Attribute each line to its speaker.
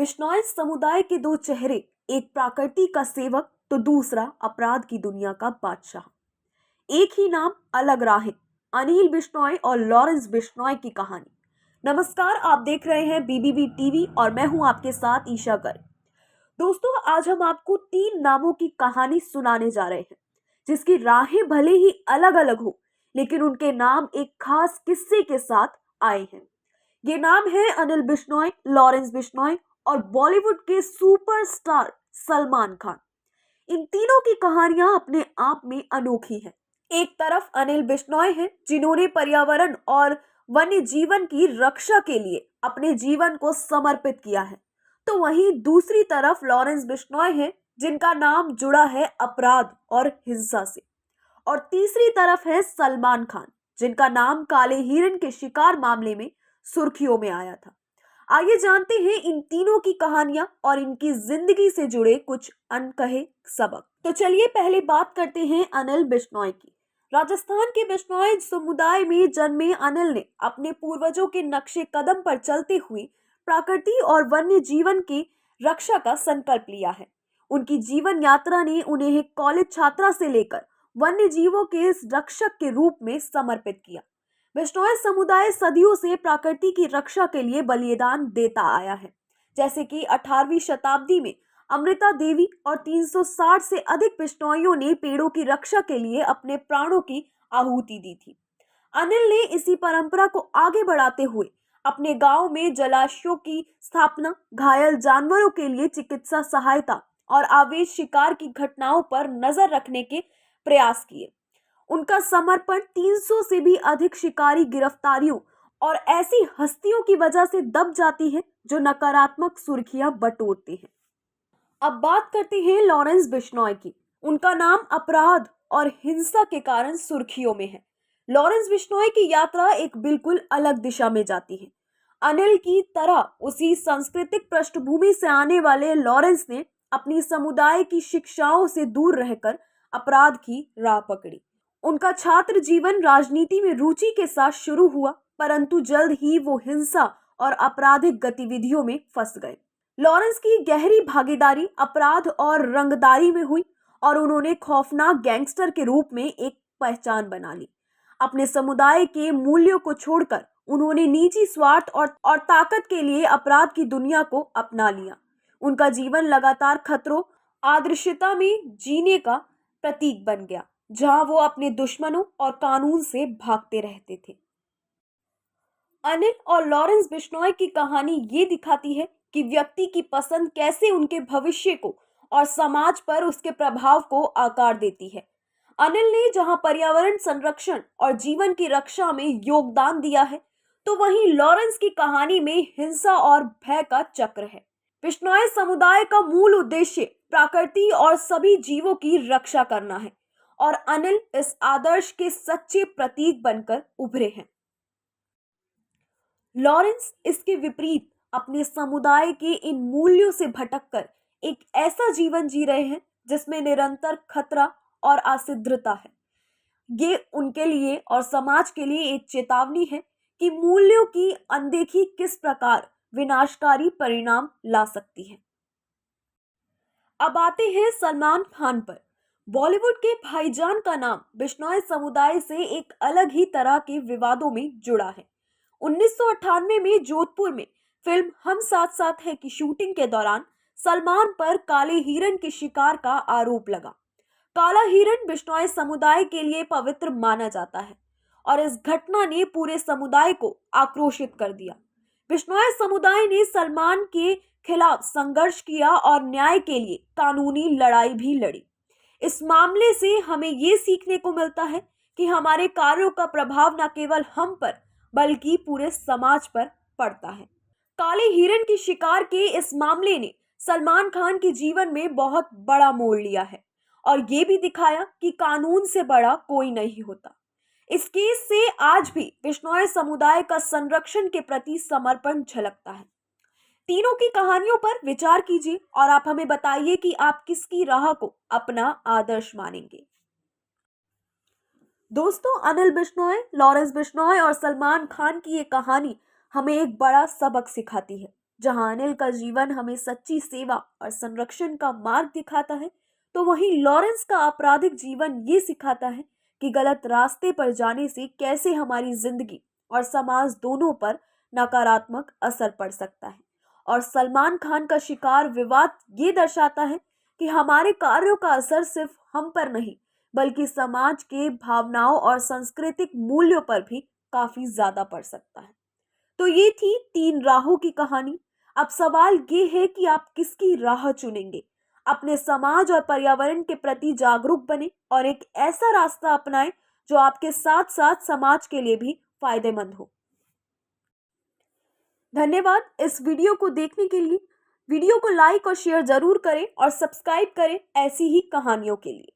Speaker 1: बिश्नोई समुदाय के दो चेहरे, एक प्रकृति का सेवक तो दूसरा अपराध की दुनिया का बादशाह। एक ही नाम, अलग राहें। अनिल बिश्नोई और लॉरेंस बिश्नोई की कहानी। नमस्कार, आप देख रहे हैं बीबीबी टीवी और मैं हूं आपके साथ ईशा गर्ग। दोस्तों, आज हम आपको 3 नामों की कहानी सुनाने जा रहे हैं, जिसकी राहें भले ही अलग अलग हो, लेकिन उनके नाम एक खास किस्से के साथ आए हैं। ये नाम है अनिल बिश्नोई, लॉरेंस बिश्नोई और बॉलीवुड के सुपरस्टार सलमान खान। इन तीनों की कहानियां अपने आप में अनोखी हैं। एक तरफ अनिल बिश्नोई हैं, जिन्होंने पर्यावरण और वन्य जीवन की रक्षा के लिए अपने जीवन को समर्पित किया है, तो वहीं दूसरी तरफ लॉरेंस बिश्नोई हैं, जिनका नाम जुड़ा है अपराध और हिंसा से। और तीसरी तरफ है सलमान खान, जिनका नाम काले हिरण के शिकार मामले में सुर्खियों में आया था। आइए जानते हैं इन तीनों की कहानियां और इनकी जिंदगी से जुड़े कुछ अनकहे सबक। तो चलिए पहले बात करते हैं अनिल बिश्नोई की। राजस्थान के बिश्नोई समुदाय में जन्मे अनिल ने अपने पूर्वजों के नक्शे कदम पर चलते हुए प्रकृति और वन्य जीवन की रक्षा का संकल्प लिया है। उनकी जीवन यात्रा ने उन्हें एक कॉलेज छात्रा से लेकर वन्य जीवों के रक्षक के रूप में समर्पित किया। बिश्नोई समुदाय सदियों से प्रकृति की रक्षा के लिए बलिदान देता आया है, जैसे कि 18वीं शताब्दी में अमृता देवी और 360 से अधिक बिश्नोइयों ने पेड़ों की रक्षा के लिए अपने प्राणों की आहुति दी थी। अनिल ने इसी परंपरा को आगे बढ़ाते हुए अपने गांव में जलाशयों की स्थापना, घायल जानवरों के लिए चिकित्सा सहायता और अवैध शिकार की घटनाओं पर नजर रखने के प्रयास किए। उनका समर्पण 300 से भी अधिक शिकारी गिरफ्तारियों और ऐसी हस्तियों की वजह से दब जाती है जो नकारात्मक सुर्खियां बटोरते हैं। अब बात करते हैं लॉरेंस बिश्नोई की। उनका नाम अपराध और हिंसा के कारण सुर्खियों में है। लॉरेंस बिश्नोई की यात्रा एक बिल्कुल अलग दिशा में जाती है। अनिल की तरह उसी सांस्कृतिक पृष्ठभूमि से आने वाले लॉरेंस ने अपनी समुदाय की शिक्षाओं से दूर रहकर अपराध की राह पकड़ी। उनका छात्र जीवन राजनीति में रुचि के साथ शुरू हुआ, परंतु जल्द ही वो हिंसा और आपराधिक गतिविधियों में फंस गए। लॉरेंस की गहरी भागीदारी अपराध और रंगदारी में हुई और उन्होंने खौफनाक गैंगस्टर के रूप में एक पहचान बना ली। अपने समुदाय के मूल्यों को छोड़कर उन्होंने निजी स्वार्थ और ताकत के लिए अपराध की दुनिया को अपना लिया। उनका जीवन लगातार खतरों, अदृश्यता में जीने का प्रतीक बन गया, जहां वो अपने दुश्मनों और कानून से भागते रहते थे। अनिल और लॉरेंस बिश्नोई की कहानी ये दिखाती है कि व्यक्ति की पसंद कैसे उनके भविष्य को और समाज पर उसके प्रभाव को आकार देती है। अनिल ने जहां पर्यावरण संरक्षण और जीवन की रक्षा में योगदान दिया है, तो वहीं लॉरेंस की कहानी में हिंसा और भय का चक्र है। बिश्नोई समुदाय का मूल उद्देश्य प्रकृति और सभी जीवों की रक्षा करना है और अनिल इस आदर्श के सच्चे प्रतीक बनकर उभरे हैं। लॉरेंस इसके विपरीत अपने समुदाय के इन मूल्यों से भटककर एक ऐसा जीवन जी रहे हैं जिसमें निरंतर खतरा और अस्थिरता है। ये उनके लिए और समाज के लिए एक चेतावनी है कि मूल्यों की अनदेखी किस प्रकार विनाशकारी परिणाम ला सकती है। अब आते हैं सलमान खान पर। बॉलीवुड के भाईजान का नाम बिश्नोई समुदाय से एक अलग ही तरह के विवादों में जुड़ा है। 1998 में जोधपुर में फिल्म हम साथ साथ हैं की शूटिंग के दौरान सलमान पर काले हिरण के शिकार का आरोप लगा। काला हिरण बिश्नोई समुदाय के लिए पवित्र माना जाता है और इस घटना ने पूरे समुदाय को आक्रोशित कर दिया। बिश्नोई समुदाय ने सलमान के खिलाफ संघर्ष किया और न्याय के लिए कानूनी लड़ाई भी लड़ी। इस मामले से हमें ये सीखने को मिलता है कि हमारे कार्यों का प्रभाव न केवल हम पर बल्कि पूरे समाज पर पड़ता है। काले हिरण की शिकार के इस मामले ने सलमान खान के जीवन में बहुत बड़ा मोड़ लिया है और ये भी दिखाया कि कानून से बड़ा कोई नहीं होता। इस केस से आज भी बिश्नोई समुदाय का संरक्षण के प्रति समर्पण झलकता है। तीनों की कहानियों पर विचार कीजिए और आप हमें बताइए कि आप किसकी राह को अपना आदर्श मानेंगे। दोस्तों, अनिल बिश्नोई, लॉरेंस बिश्नोई और सलमान खान की ये कहानी हमें एक बड़ा सबक सिखाती है। जहां अनिल का जीवन हमें सच्ची सेवा और संरक्षण का मार्ग दिखाता है, तो वहीं लॉरेंस का आपराधिक जीवन ये सिखाता है कि गलत रास्ते पर जाने से कैसे हमारी जिंदगी और समाज दोनों पर नकारात्मक असर पड़ सकता है। और सलमान खान का शिकार विवाद ये दर्शाता है कि हमारे कार्यों का असर सिर्फ हम पर नहीं, बल्कि समाज के भावनाओं और सांस्कृतिक मूल्यों पर भी काफी ज्यादा पड़ सकता है। तो ये थी 3 राहों की कहानी। अब सवाल ये है कि आप किसकी राह चुनेंगे? अपने समाज और पर्यावरण के प्रति जागरूक बने और एक ऐसा रास्ता अपनाएं जो आपके साथ साथ समाज के लिए भी फायदेमंद हो। धन्यवाद इस वीडियो को देखने के लिए। वीडियो को लाइक और शेयर जरूर करें और सब्सक्राइब करें ऐसी ही कहानियों के लिए।